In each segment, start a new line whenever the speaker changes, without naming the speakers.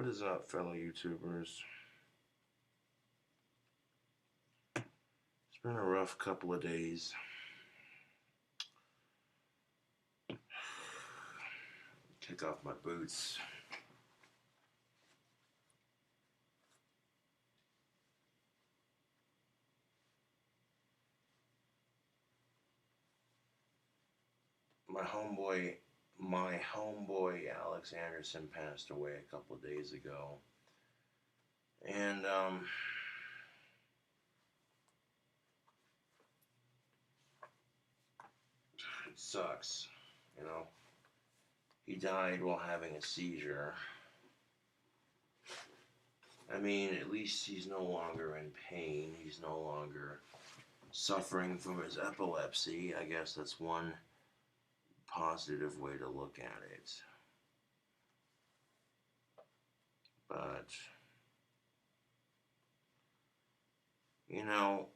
What is up, fellow YouTubers? It's been a rough couple of days. Kick off my boots. My homeboy Alex Anderson passed away a couple of days ago. And it sucks, you know. He died while having a seizure. I mean, at least he's no longer in pain. He's no longer suffering from his epilepsy. I guess that's one positive way to look at it. But, you know,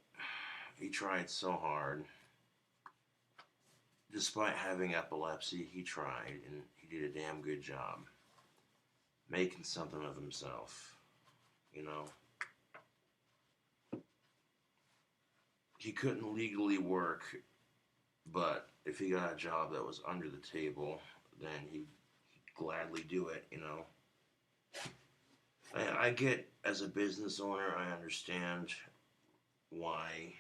he tried so hard. Despite having epilepsy, he tried, and he did a damn good job making something of himself, you know. He couldn't legally work, but if he got a job that was under the table, then he'd gladly do it, you know. I get, as a business owner, I understand why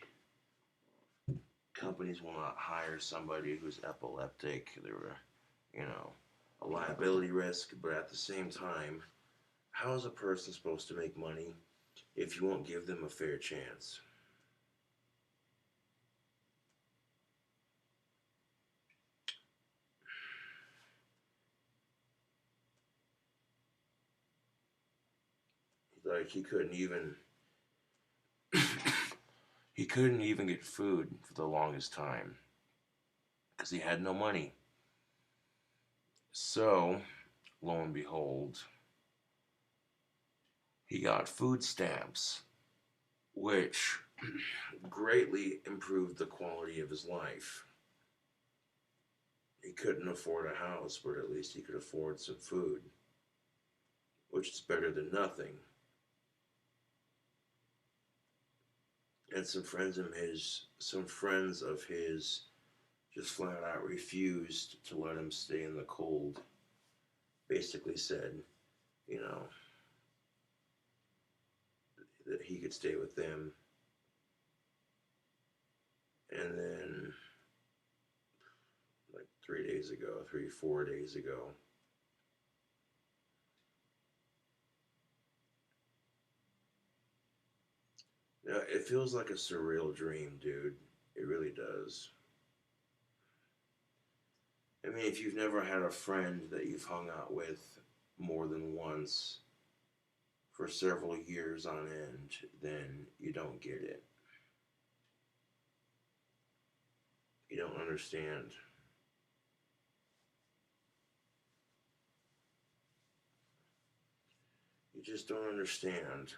companies will not hire somebody who's epileptic. They're, you know, a liability risk, but at the same time, how is a person supposed to make money if you won't give them a fair chance? Like, he couldn't even get food for the longest time because he had no money. So, lo and behold, he got food stamps, which greatly improved the quality of his life. He couldn't afford a house, but at least he could afford some food, which is better than nothing. And some friends of his just flat out refused to let him stay in the cold. Basically said, you know, that he could stay with them. And then, like 4 days ago, yeah, it feels like a surreal dream, dude. It really does. I mean, if you've never had a friend that you've hung out with more than once for several years on end, then you don't get it. You don't understand. You just don't understand.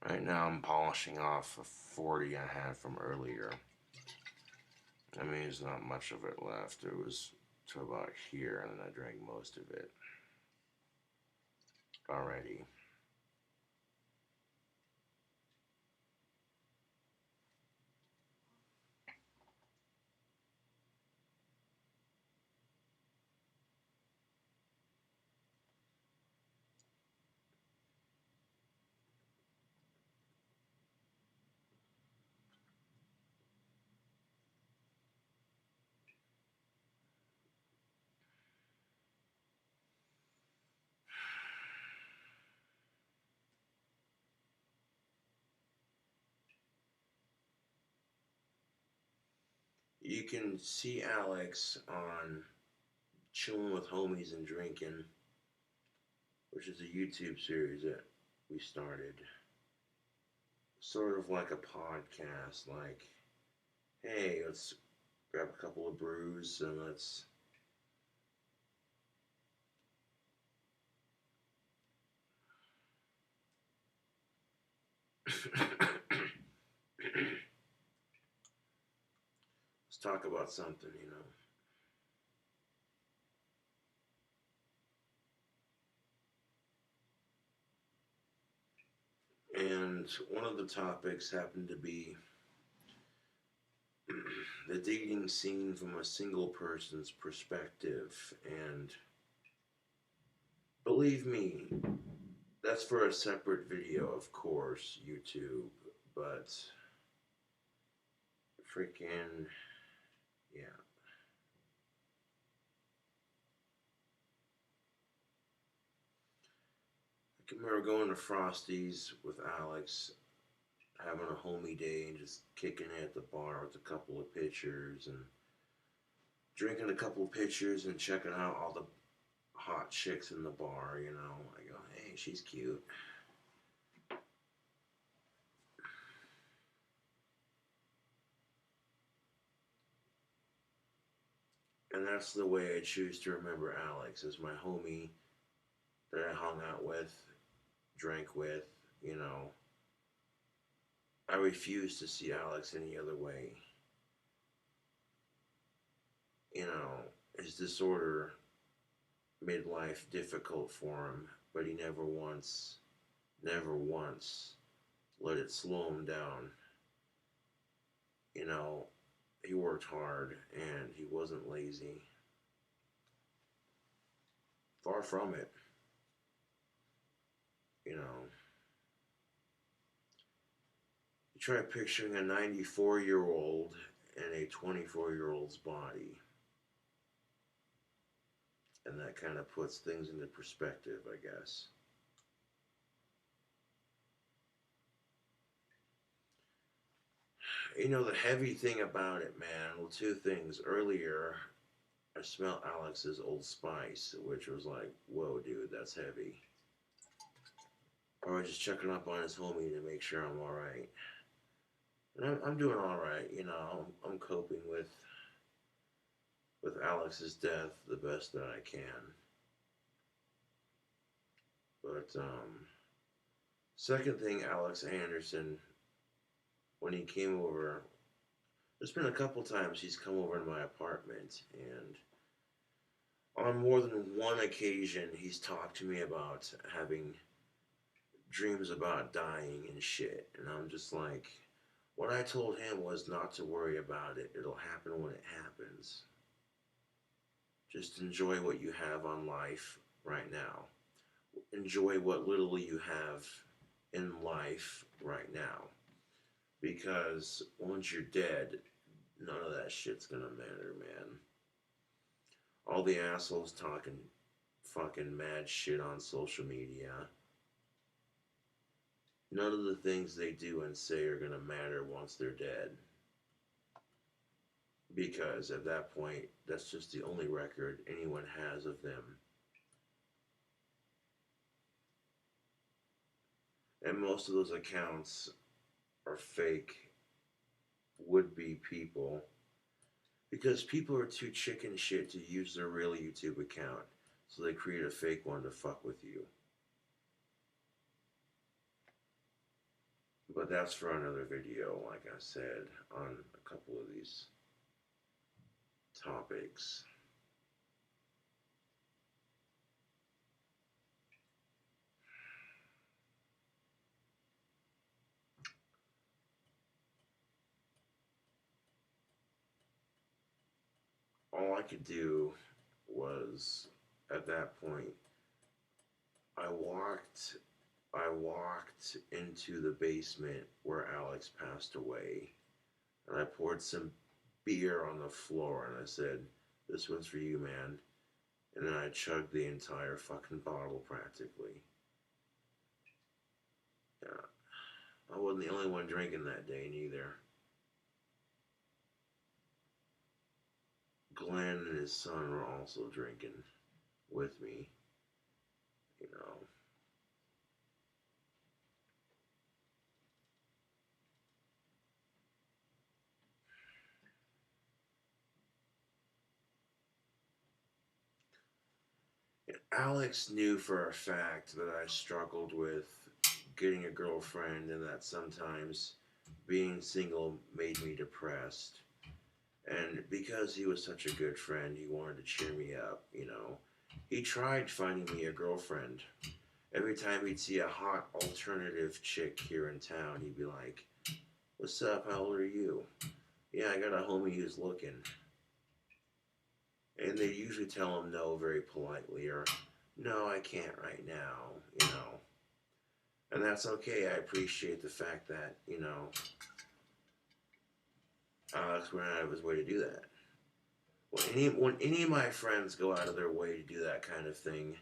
Right now I'm polishing off a 40 I had from earlier. I mean, there's not much of it left. It was to about here, and then I drank most of it already. You can see Alex on Chilling with Homies and Drinking, which is a YouTube series that we started. Sort of like a podcast, like, hey, let's grab a couple of brews and let's Let's talk about something, you know. And one of the topics happened to be the dating scene from a single person's perspective. And believe me, that's for a separate video, of course, YouTube. But freaking, yeah. I can remember going to Frosty's with Alex, having a homie day and just kicking it at the bar with a couple of pitchers and drinking a couple of pitchers and checking out all the hot chicks in the bar, you know. I go, hey, she's cute. And that's the way I choose to remember Alex, as my homie that I hung out with, drank with, you know. I refuse to see Alex any other way. You know, his disorder made life difficult for him, but he never once let it slow him down. You know, he worked hard and he wasn't lazy. Far from it. You know, you try picturing a 94-year-old in a 24-year-old's body. And that kind of puts things into perspective, I guess. You know, the heavy thing about it, man, well, two things. Earlier, I smelled Alex's Old Spice, which was like, whoa, dude, that's heavy. Or I was just checking up on his homie to make sure I'm alright. And I'm doing alright, you know, I'm coping with Alex's death the best that I can. But, second thing, Alex Anderson, when he came over, there's been a couple times he's come over to my apartment, and on more than one occasion, he's talked to me about having dreams about dying and shit. And I'm just like, what I told him was not to worry about it. It'll happen when it happens. Just enjoy what you have on life right now. Enjoy what little you have in life right now. Because once you're dead, none of that shit's gonna matter, man. All the assholes talking fucking mad shit on social media, none of the things they do and say are gonna matter once they're dead. Because at that point, that's just the only record anyone has of them. And most of those accounts are fake would-be people, because people are too chicken shit to use their real YouTube account, so they create a fake one to fuck with you. But that's for another video, like I said, on a couple of these topics. All I could do was, at that point, I walked into the basement where Alex passed away, and I poured some beer on the floor, and I said, "This one's for you, man." And then I chugged the entire fucking bottle practically. Yeah. I wasn't the only one drinking that day, neither. Glenn and his son were also drinking with me, you know. And Alex knew for a fact that I struggled with getting a girlfriend and that sometimes being single made me depressed. And because he was such a good friend, he wanted to cheer me up, you know. He tried finding me a girlfriend. Every time he'd see a hot alternative chick here in town, he'd be like, "What's up? How old are you?" "Yeah, I got a homie who's looking." And they usually tell him no very politely, or "No, I can't right now," you know. And that's okay. I appreciate the fact that, you know, Alex went out of his way to do that. When any of my friends go out of their way to do that kind of thing,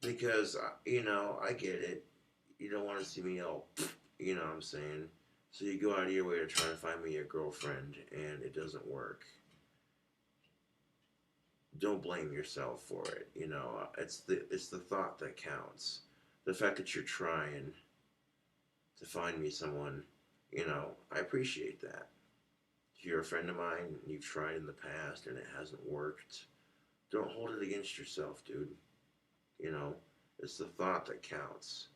because, you know, I get it. You don't want to see me all, you know what I'm saying? So you go out of your way to try to find me a girlfriend, and it doesn't work. Don't blame yourself for it. You know, it's the thought that counts. The fact that you're trying to find me someone, you know, I appreciate that. If you're a friend of mine and you've tried in the past and it hasn't worked, don't hold it against yourself, dude. You know, it's the thought that counts.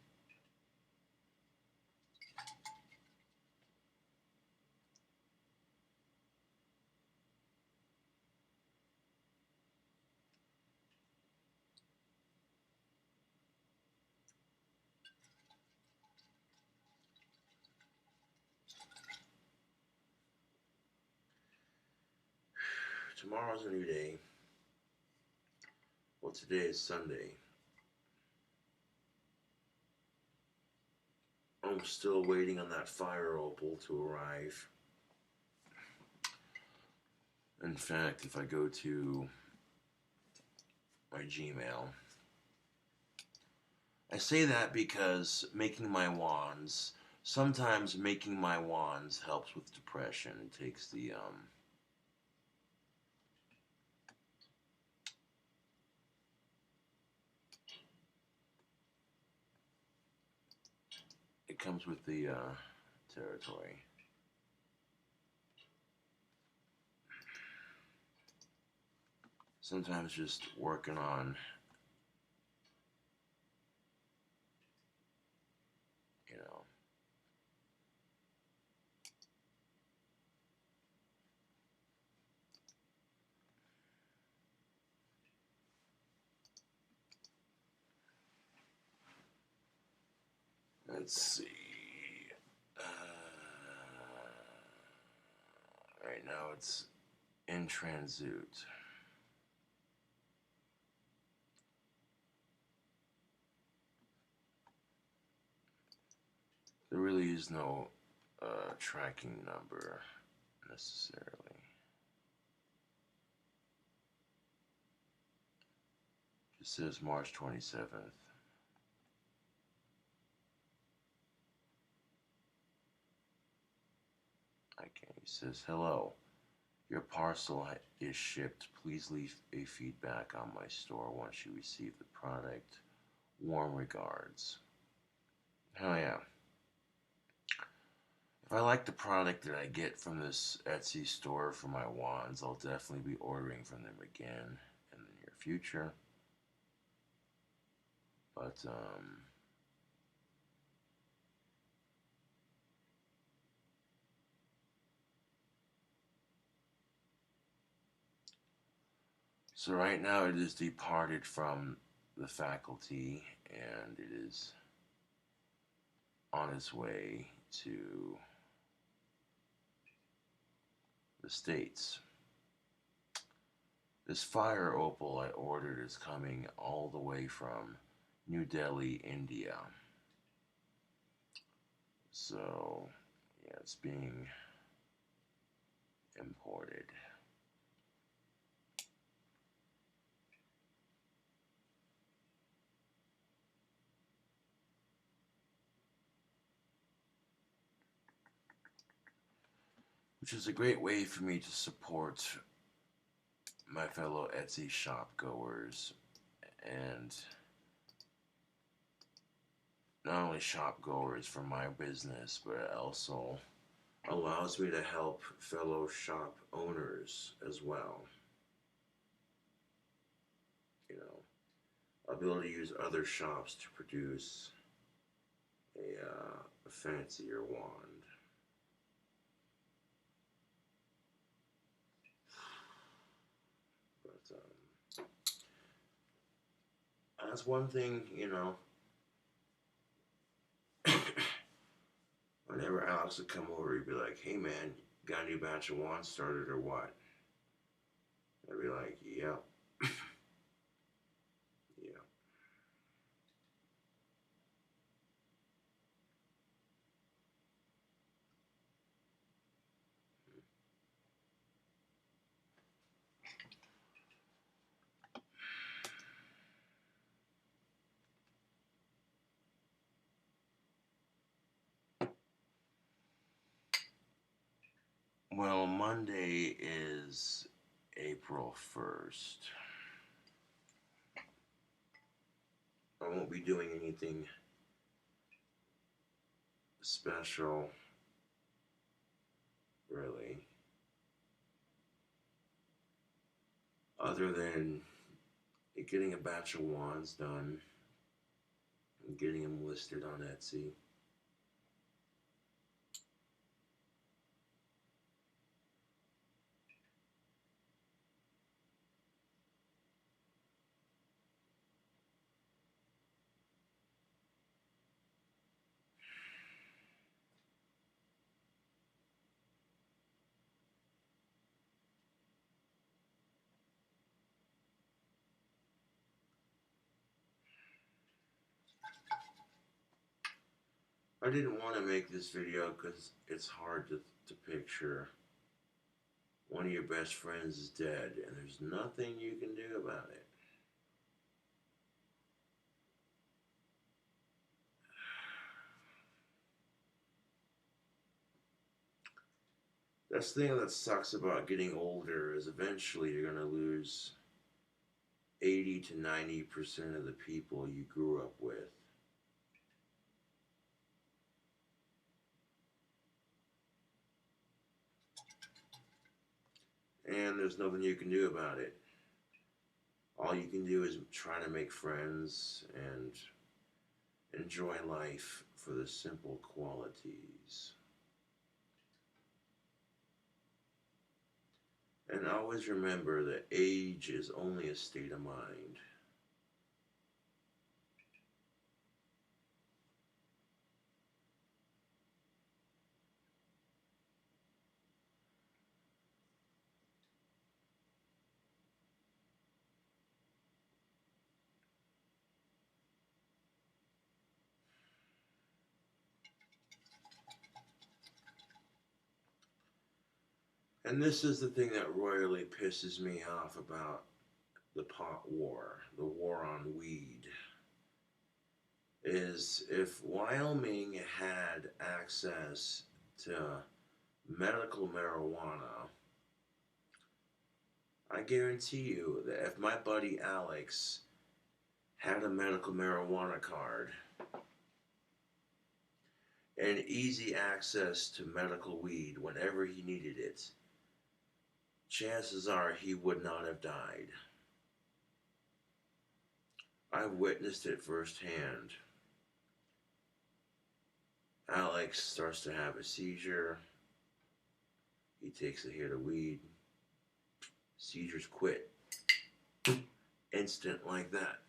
Tomorrow's a new day. Well, today is Sunday. I'm still waiting on that fire opal to arrive. In fact, if I go to my Gmail, I say that because sometimes making my wands helps with depression. It takes it comes with the territory. Sometimes just working on, you know, let's see. Right now it's in transit. There really is no tracking number necessarily. It says March 27th. Okay, he says, "Hello. Your parcel is shipped. Please leave a feedback on my store once you receive the product. Warm regards." Hell yeah. If I like the product that I get from this Etsy store for my wands, I'll definitely be ordering from them again in the near future. But, so right now it is departed from the faculty and it is on its way to the States. This fire opal I ordered is coming all the way from New Delhi, India. So, yeah, it's being imported. Which is a great way for me to support my fellow Etsy shop goers and not only shop goers for my business, but it also allows me to help fellow shop owners as well. You know, I'll be able to use other shops to produce a fancier wand. But that's one thing, you know. Whenever Alex would come over, he'd be like, "Hey man, got a new batch of wands started or what?" I'd be like, "Yep, yeah." Well, Monday is April 1st. I won't be doing anything special, really, other than getting a batch of wands done and getting them listed on Etsy. I didn't want to make this video because it's hard to picture. One of your best friends is dead and there's nothing you can do about it. That's the thing that sucks about getting older is eventually you're going to lose 80 to 90% of the people you grew up with. And there's nothing you can do about it. All you can do is try to make friends and enjoy life for the simple qualities. And always remember that age is only a state of mind. And this is the thing that royally pisses me off about the pot war, the war on weed, is if Wyoming had access to medical marijuana, I guarantee you that if my buddy Alex had a medical marijuana card and easy access to medical weed whenever he needed it, chances are he would not have died. I've witnessed it firsthand. Alex starts to have a seizure. He takes a hit of weed. Seizures quit. Instant like that.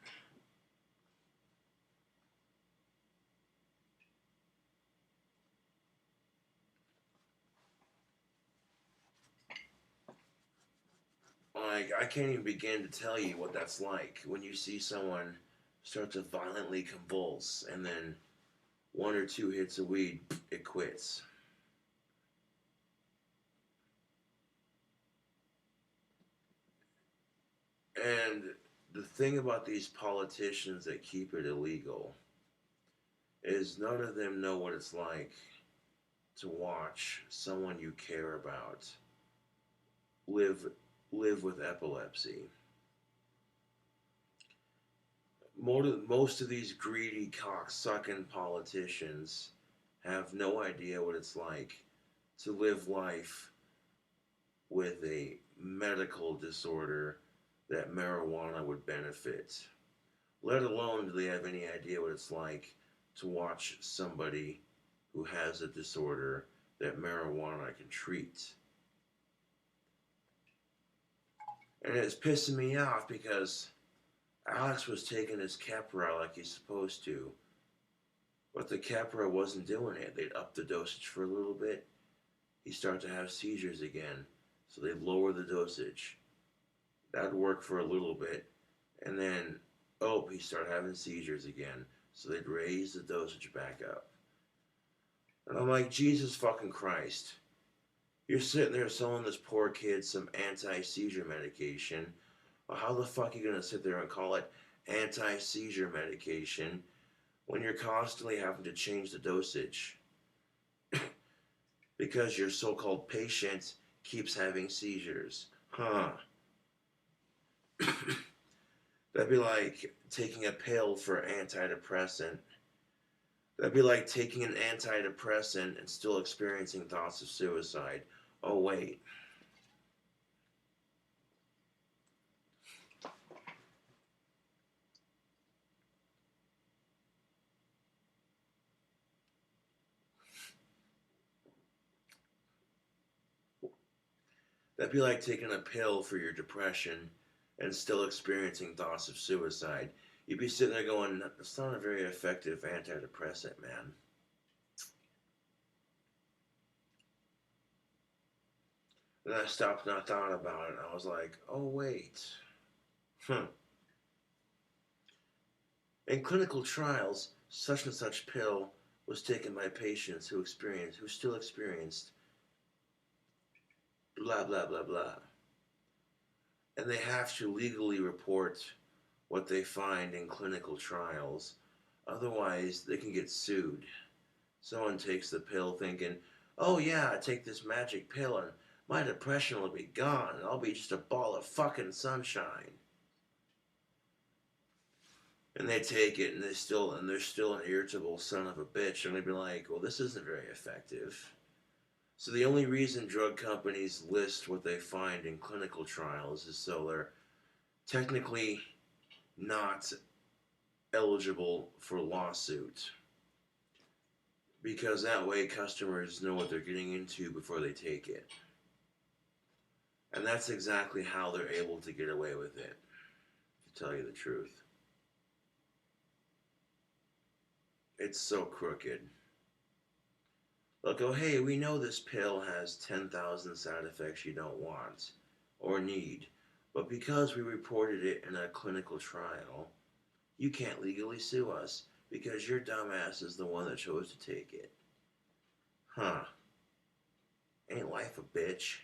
Like, I can't even begin to tell you what that's like when you see someone start to violently convulse and then one or two hits of weed, it quits. And the thing about these politicians that keep it illegal is none of them know what it's like to watch someone you care about live with epilepsy. Most of these greedy cocksucking politicians have no idea what it's like to live life with a medical disorder that marijuana would benefit. Let alone do they have any idea what it's like to watch somebody who has a disorder that marijuana can treat. And it's pissing me off because Alex was taking his Keppra like he's supposed to, but the Keppra wasn't doing it. They'd up the dosage for a little bit. He'd start to have seizures again, so they'd lower the dosage. That'd work for a little bit, and then, oh, he'd start having seizures again, so they'd raise the dosage back up. And I'm like, Jesus fucking Christ. You're sitting there selling this poor kid some anti-seizure medication. Well, how the fuck are you going to sit there and call it anti-seizure medication when you're constantly having to change the dosage? Because your so-called patient keeps having seizures. Huh. That'd be like taking a pill for antidepressant. That'd be like taking an antidepressant and still experiencing thoughts of suicide. Oh, wait. That'd be like taking a pill for your depression and still experiencing thoughts of suicide. You'd be sitting there going, that's not a very effective antidepressant, man. And I stopped and I thought about it. And I was like, oh, wait. In clinical trials, such and such pill was taken by patients who still experienced blah, blah, blah, blah. And they have to legally report what they find in clinical trials. Otherwise, they can get sued. Someone takes the pill thinking, oh yeah, I take this magic pill and my depression will be gone and I'll be just a ball of fucking sunshine. And they take it and they're still an irritable son of a bitch, and they'd be like, well, this isn't very effective. So the only reason drug companies list what they find in clinical trials is so they're technically not eligible for lawsuit. Because that way customers know what they're getting into before they take it. And that's exactly how they're able to get away with it, to tell you the truth. It's so crooked. They'll go, hey, we know this pill has 10,000 side effects you don't want or need, but because we reported it in a clinical trial, you can't legally sue us because your dumbass is the one that chose to take it. Huh. Ain't life a bitch?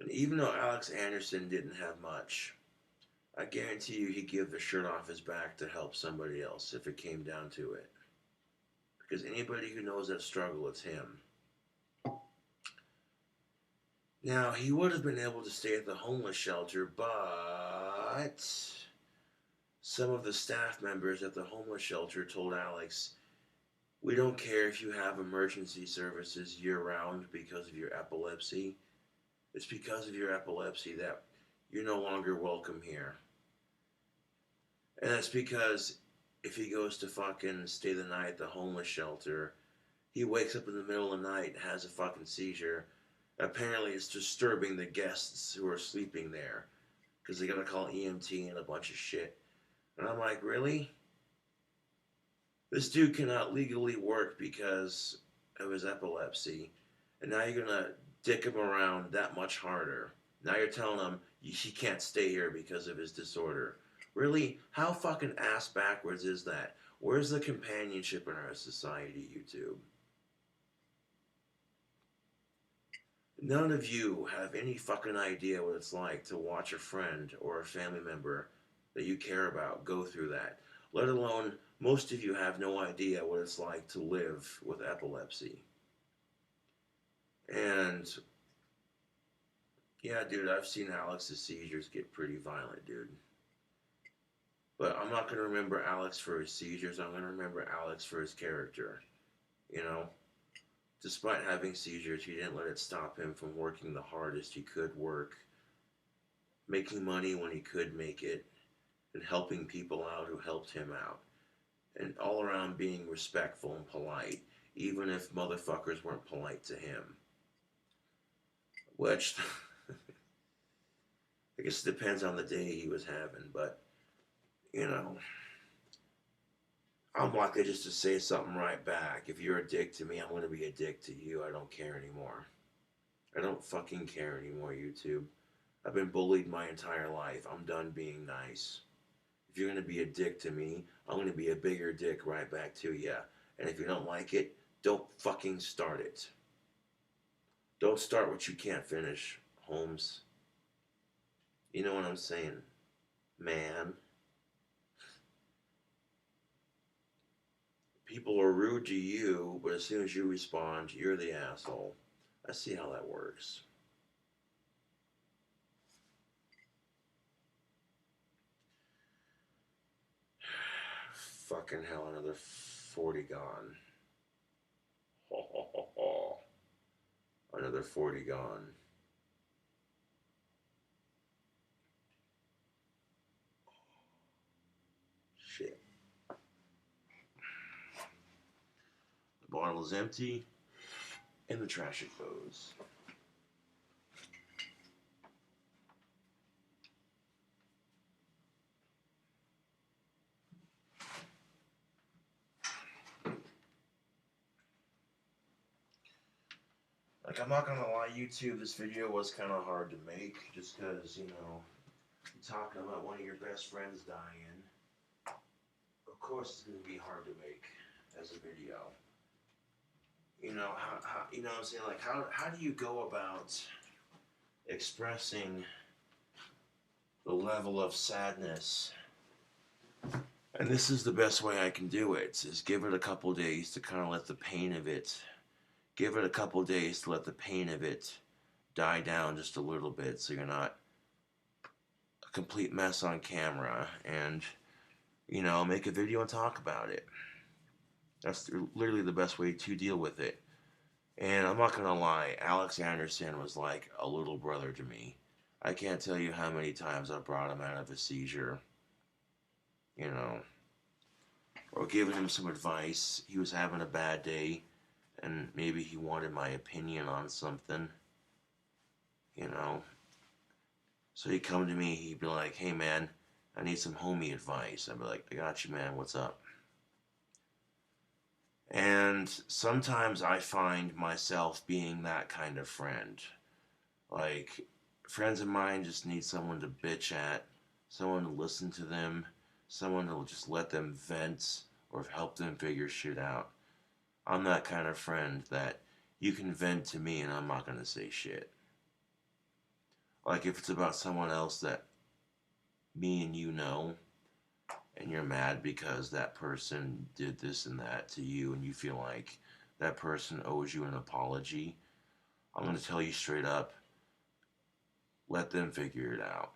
And even though Alex Anderson didn't have much, I guarantee you he'd give the shirt off his back to help somebody else if it came down to it. Because anybody who knows that struggle, it's him. Now, he would have been able to stay at the homeless shelter, but some of the staff members at the homeless shelter told Alex, we don't care if you have emergency services year-round because of your epilepsy. It's because of your epilepsy that you're no longer welcome here. And that's because if he goes to fucking stay the night at the homeless shelter, he wakes up in the middle of the night and has a fucking seizure. Apparently it's disturbing the guests who are sleeping there because they gotta call EMT and a bunch of shit. And I'm like, really? This dude cannot legally work because of his epilepsy, and now you're gonna dick him around that much harder. Now you're telling him he can't stay here because of his disorder. Really? How fucking ass backwards is that? Where's the companionship in our society, YouTube? None of you have any fucking idea what it's like to watch a friend or a family member that you care about go through that. Let alone, most of you have no idea what it's like to live with epilepsy. And yeah, dude, I've seen Alex's seizures get pretty violent, dude. But I'm not going to remember Alex for his seizures. I'm going to remember Alex for his character. You know, despite having seizures, he didn't let it stop him from working the hardest he could work, making money when he could make it, and helping people out who helped him out. And all around being respectful and polite, even if motherfuckers weren't polite to him. Which, I guess it depends on the day he was having, but, you know, I'm likely just to say something right back. If you're a dick to me, I'm going to be a dick to you. I don't care anymore. I don't fucking care anymore, YouTube. I've been bullied my entire life. I'm done being nice. If you're going to be a dick to me, I'm going to be a bigger dick right back to you. And if you don't like it, don't fucking start it. Don't start what you can't finish, Holmes. You know what I'm saying, man? People are rude to you, but as soon as you respond, you're the asshole. I see how that works. Fucking hell, another 40 gone. Ho, ho, ho, ho. Another 40 gone. Shit. The bottle is empty, and the trash it goes. Like, I'm not gonna lie, YouTube, this video was kind of hard to make, just because, you know, you're talking about one of your best friends dying. Of course, it's gonna be hard to make as a video. You know, you know what I'm saying? Like, how do you go about expressing the level of sadness? And this is the best way I can do it, is give it a couple days to kind of let the pain of it, give it a couple days to let the pain of it die down just a little bit, so you're not a complete mess on camera, and, you know, make a video and talk about it. That's literally the best way to deal with it. And I'm not gonna lie, Alex Anderson was like a little brother to me. I can't tell you how many times I brought him out of a seizure, you know, or giving him some advice. He was having a bad day, and maybe he wanted my opinion on something, you know. So he'd come to me, he'd be like, hey man, I need some homie advice. I'd be like, I got you, man, what's up? And sometimes I find myself being that kind of friend. Like, friends of mine just need someone to bitch at, someone to listen to them, someone who will just let them vent or help them figure shit out. I'm that kind of friend that you can vent to me and I'm not going to say shit. Like, if it's about someone else that me and you know, and you're mad because that person did this and that to you, and you feel like that person owes you an apology, I'm going to tell you straight up, let them figure it out.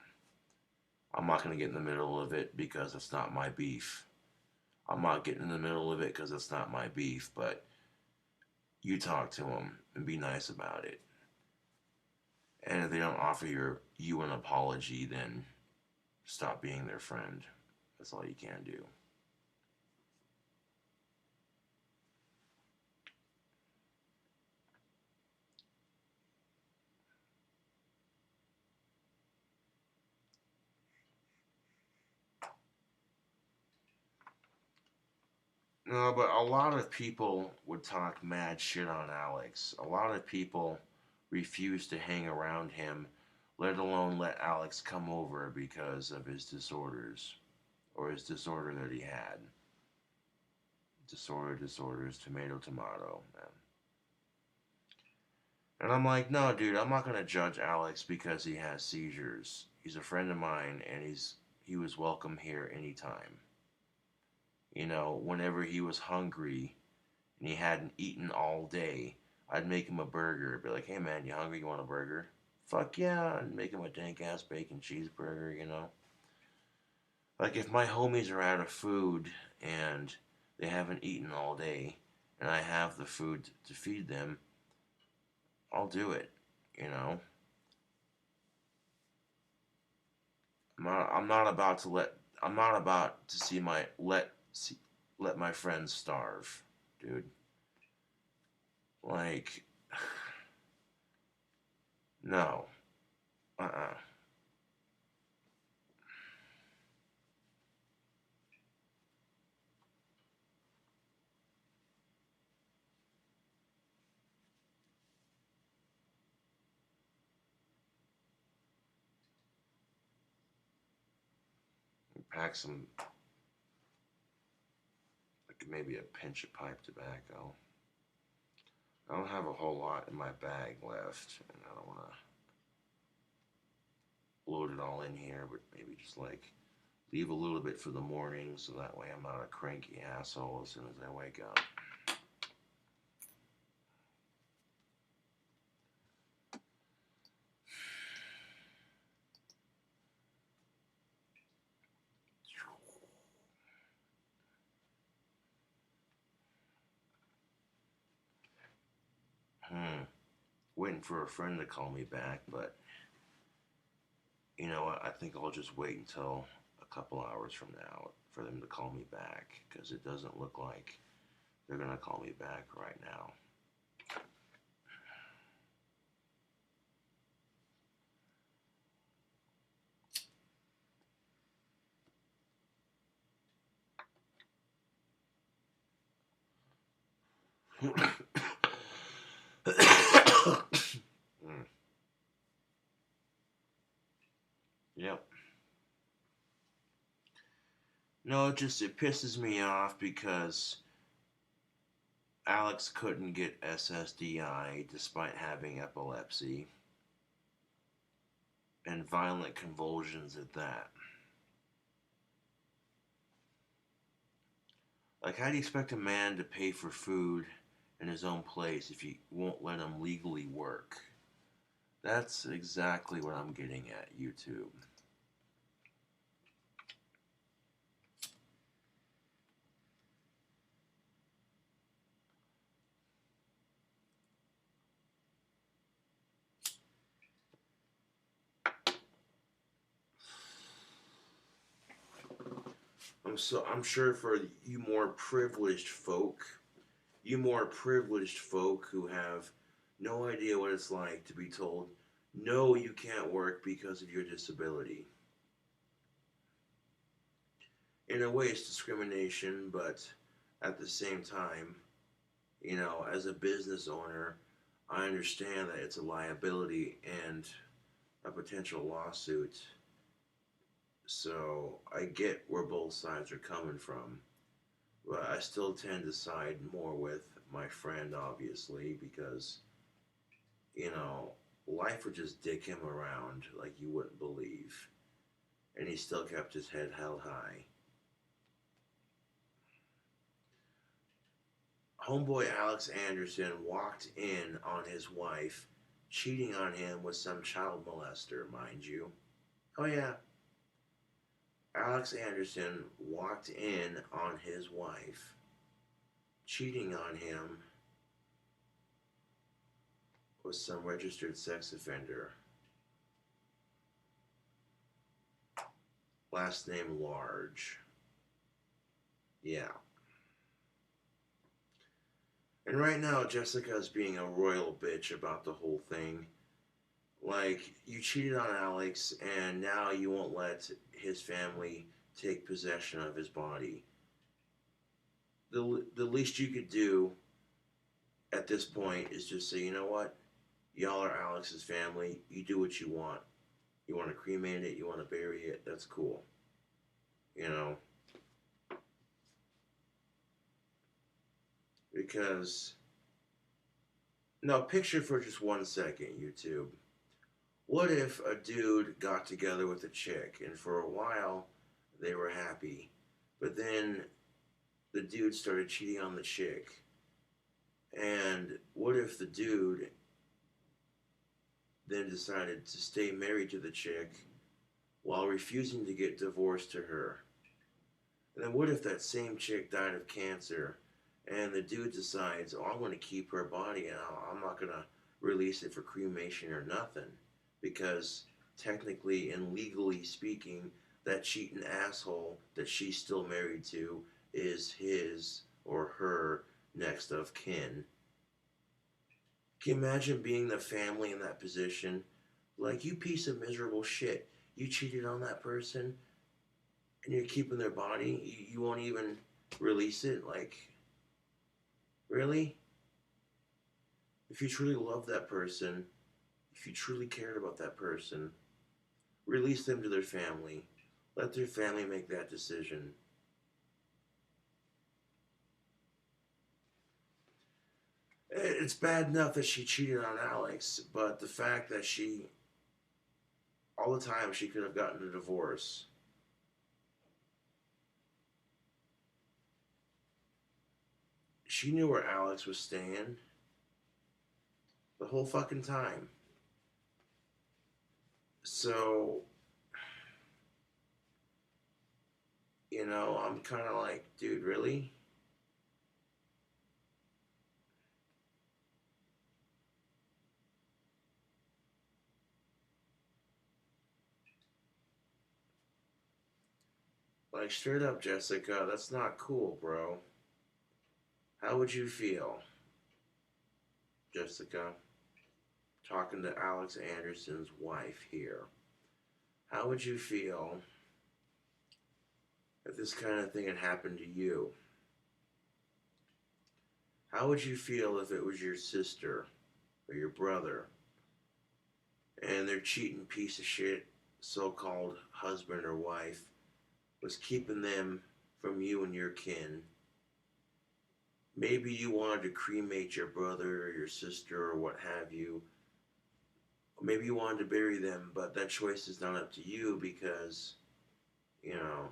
I'm not going to get in the middle of it because it's not my beef. I'm not getting in the middle of it because it's not my beef, but you talk to them and be nice about it. And if they don't offer you an apology, then stop being their friend. That's all you can do. No, but a lot of people would talk mad shit on Alex. A lot of people refused to hang around him, let alone let Alex come over because of his disorders. Or his disorder that he had. Disorders, tomato, tomato, man. And I'm like, no, dude, I'm not gonna judge Alex because he has seizures. He's a friend of mine, and he was welcome here anytime. You know, whenever he was hungry and he hadn't eaten all day, I'd make him a burger. I'd be like, hey man, you hungry? You want a burger? Fuck yeah, I'd make him a dank ass bacon cheeseburger, you know? Like, if my homies are out of food and they haven't eaten all day, and I have the food to feed them, I'll do it. You know, I'm not about to let. I'm not about to let my friends starve, dude. Like, no. Uh-uh. Pack some, like maybe a pinch of pipe tobacco. I don't have a whole lot in my bag left, and I don't want to load it all in here, but maybe just like leave a little bit for the morning so that way I'm not a cranky asshole as soon as I wake up. Hmm. Waiting for a friend to call me back, but you know what? I think I'll just wait until a couple hours from now for them to call me back because it doesn't look like they're gonna call me back right now. Mm. Yep. No, it pisses me off because Alex couldn't get SSDI despite having epilepsy and violent convulsions at that. Like, how do you expect a man to pay for food in his own place if you won't let him legally work? That's exactly what I'm getting at, YouTube. I'm sure for you more privileged folk who have no idea what it's like to be told, no, you can't work because of your disability. In a way, it's discrimination, but at the same time, as a business owner, I understand that it's a liability and a potential lawsuit. So I get where both sides are coming from. But I still tend to side more with my friend, obviously, because, you know, life would just dick him around like you wouldn't believe. And he still kept his head held high. Homeboy Alex Anderson walked in on his wife, cheating on him with some child molester, mind you. Oh, yeah. Alex Anderson walked in on his wife, cheating on him with some registered sex offender. Last name Large. Yeah. And right now, Jessica's being a royal bitch about the whole thing. Like, you cheated on Alex, and now you won't let his family take possession of his body. The least you could do at this point is just say, you know what? Y'all are Alex's family. You do what you want. You want to cremate it, you want to bury it, that's cool. You know? Because, now picture for just 1 second, YouTube. What if a dude got together with a chick and for a while they were happy, but then the dude started cheating on the chick? And what if the dude then decided to stay married to the chick while refusing to get divorced to her? And then what if that same chick died of cancer and the dude decides, oh, I'm going to keep her body and I'm not going to release it for cremation or nothing, because technically and legally speaking, that cheating asshole that she's still married to is his or her next of kin. Can you imagine being the family in that position? Like, you piece of miserable shit. You cheated on that person and you're keeping their body. You won't even release it. Like, really? If you truly love that person, if you truly cared about that person, release them to their family. Let their family make that decision. It's bad enough that she cheated on Alex, but the fact that all the time, she could have gotten a divorce. She knew where Alex was staying the whole fucking time. So, I'm kind of like, dude, really? Like, straight up, Jessica, that's not cool, bro. How would you feel, Jessica, talking to Alex Anderson's wife here? How would you feel if this kind of thing had happened to you? How would you feel if it was your sister or your brother and their cheating piece of shit so called husband or wife was keeping them from you and your kin? Maybe you wanted to cremate your brother or your sister or what have you. Maybe you wanted to bury them, but that choice is not up to you because, you know.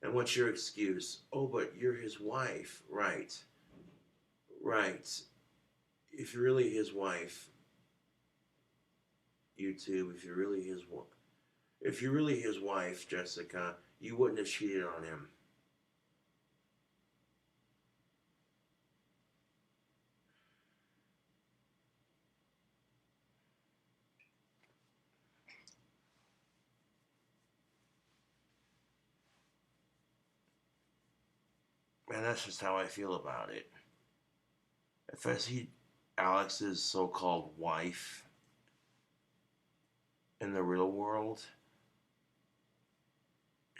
And what's your excuse? Oh, but you're his wife. Right. Right. If you're really his wife, YouTube, if you're really his wife, Jessica, you wouldn't have cheated on him. And that's just how I feel about it. If I see Alex's so-called wife in the real world,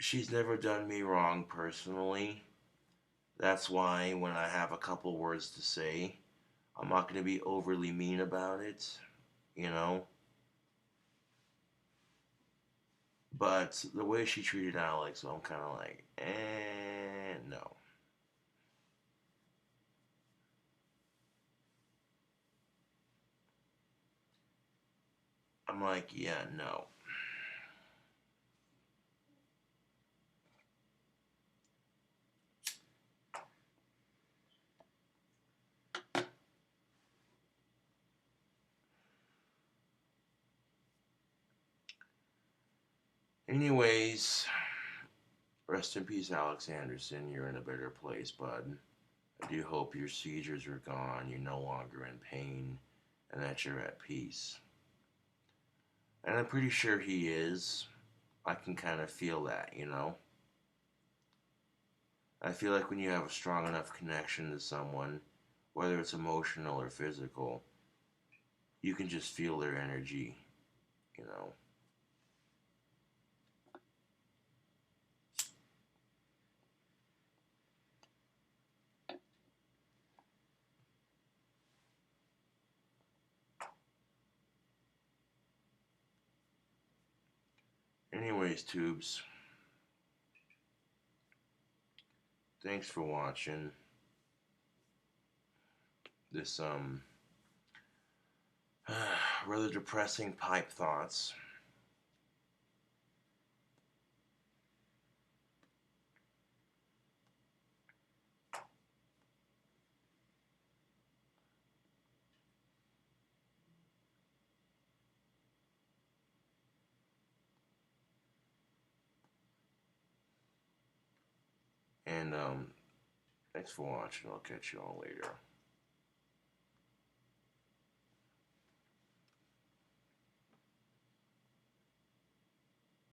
she's never done me wrong personally. That's why when I have a couple words to say, I'm not going to be overly mean about it, you know? But the way she treated Alex, I'm kind of like, no. I'm like, yeah, no. Anyways, rest in peace, Alex Anderson. You're in a better place, bud. I do hope your seizures are gone, you're no longer in pain, and that you're at peace. And I'm pretty sure he is. I can kind of feel that. I feel like when you have a strong enough connection to someone, whether it's emotional or physical, you can just feel their energy. Anyways, tubes, thanks for watching this rather depressing pipe thoughts. And thanks for watching. I'll catch you all later.